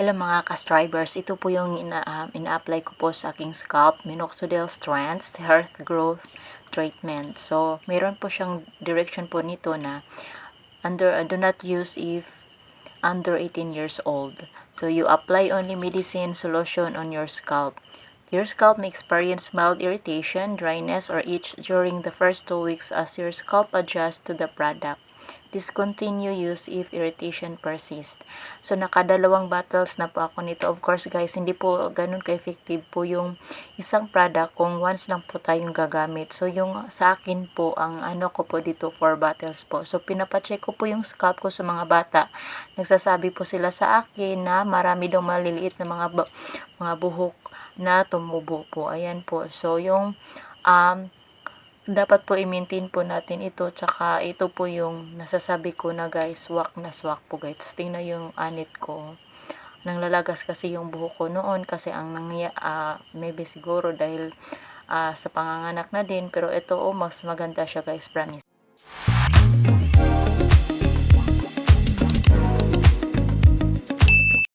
Hello mga ka-strivers, ito po yung ina-apply ko po sa aking scalp, Minoxidil Strength Hair Growth Treatment. So, meron po siyang direction po nito na do not use if under 18 years old. So, you apply only medicine solution on your scalp. Your scalp may experience mild irritation, dryness, or itch during the first 2 weeks as your scalp adjusts to the product. Discontinue use if irritation persists. So, nakadalawang bottles na po ako nito. Of course, guys, hindi po ganun ka-effective po yung isang product kung once lang po tayong gagamit. So, yung sa akin po, ang ano ko po dito, 4 bottles po. So, pinapacheck ko po yung scalp ko sa mga bata. Nagsasabi po sila sa akin na marami daw maliliit na mga buhok na tumubo po. Ayan po. So, yung dapat po i-maintain po natin ito, tsaka ito po yung nasasabi ko na guys, swak na swak po guys. Tingnan yung anit ko, nang lalagas kasi yung buhok ko noon kasi ang maybe siguro dahil sa panganganak na din, pero ito mas maganda siya guys, promise.